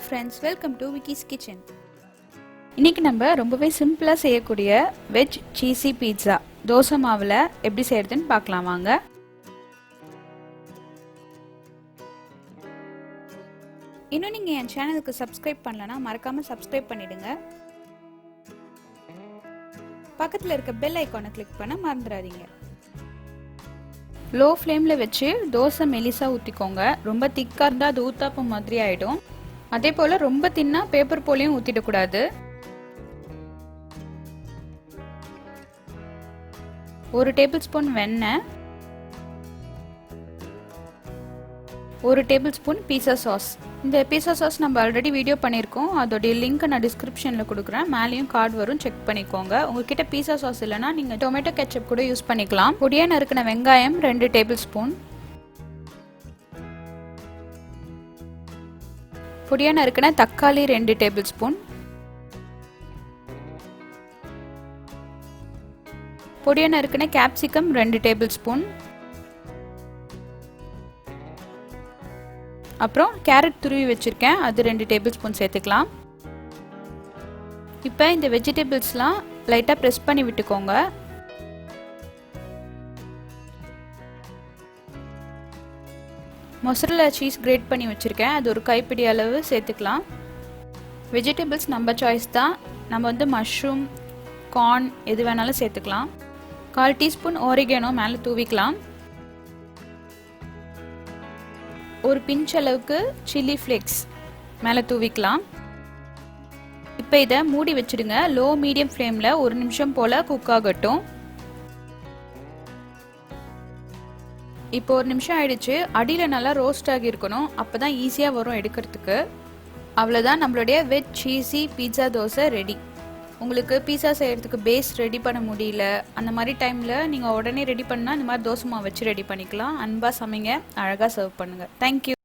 friends, welcome to Vicky's Kitchen. இன்னைக்கு நம்ம ரொம்பவே சிம்பிளா செய்யக்கூடிய வெஜ் சீசி பீட்சா தோசை மாவுல எப்படி செய்யறதுன்னு பார்க்கலாம் வாங்க. இன்னும் நீங்க என் சேனலுக்கு சப்ஸ்கிரைப் பண்ணலனா மறக்காம சப்ஸ்கிரைப் பண்ணிடுங்க. பக்கத்துல இருக்க பெல் ஐகானை கிளிக் பண்ண மறந்துடாதீங்க. லோ ஃப்ளேம்ல வச்சு தோசை மெலிசா ஊத்திக்கோங்க. ரொம்ப திக்கா இருந்தா அது ஊத்தாப்பம் மாதிரி ஆயிடும். அதே போல ரொம்ப தின்னா பேப்பர் போலயும் ஊத்திட கூடாது. 1 டேபிள்ஸ்பூன் வெண்ணெய், 1 டேபிள்ஸ்பூன் பீஸா சாஸ். இந்த பீஸா சாஸ் நம்ம ஆல்ரெடி வீடியோ பண்ணியிருக்கோம். அதோடைய லிங்க் நான் டிஸ்கிரிப்ஷனில் கொடுக்குறேன். மேலேயும் கார்டு வரும், செக் பண்ணிக்கோங்க. உங்ககிட்ட பீஸா சாஸ் இல்லைனா நீங்கள் டொமேட்டோ கெச்சப் கூட யூஸ் பண்ணிக்கலாம். பொடியா நறுக்கின வெங்காயம் 2 டேபிள்ஸ்பூன், பொடியா நறுக்கின தக்காளி 2 டேபிள்ஸ்பூன், பொடியா நறுக்கின கேப்சிகம் 2 டேபிள்ஸ்பூன், அப்புறம் கேரட் துருவி வச்சிருக்கேன், அது 2 டேபிள்ஸ்பூன் சேர்த்துக்கலாம். இப்போ இந்த வெஜிடபிள்ஸ்லாம் லைட்டாக ப்ரெஸ் பண்ணி விட்டுக்கோங்க. மொசரல்லா சீஸ் கிரேட் பண்ணி வச்சுருக்கேன், அது ஒரு கைப்பிடி அளவு சேர்த்துக்கலாம். வெஜிடபிள்ஸ் நம்ம சாய்ஸ் தான். நம்ம மஷ்ரூம், கார்ன் எது வேணாலும் சேர்த்துக்கலாம். 1/4 டீஸ்பூன் OREGANO மேலே தூவிக்கலாம். ஒரு பிஞ்ச் அளவுக்கு சில்லி ஃப்ளேக்ஸ் மேலே தூவிக்கலாம். இப்போ இதை மூடி வச்சுடுங்க. லோ மீடியம் ஃப்ளேமில் 1 நிமிஷம் போல் குக் ஆகட்டும். இப்போ 1 நிமிஷம் ஆயிடுச்சு. அடியில் நல்லா ரோஸ்ட் ஆகி இருக்கணும், அப்போ தான் ஈஸியாக வரும் எடுக்கிறதுக்கு. அவ்வளோதான், நம்மளுடைய வெஜ் சீசி பீட்சா தோசை ரெடி. உங்களுக்கு பீஸா செய்கிறதுக்கு பேஸ் ரெடி பண்ண முடியல, அந்த மாதிரி டைமில் நீங்கள் உடனே ரெடி பண்ணால் இந்த மாதிரி தோசை மாவு வச்சு ரெடி பண்ணிக்கலாம். அன்பாக சமைங்க, அழகாக சர்வ் பண்ணுங்கள். தேங்க்யூ.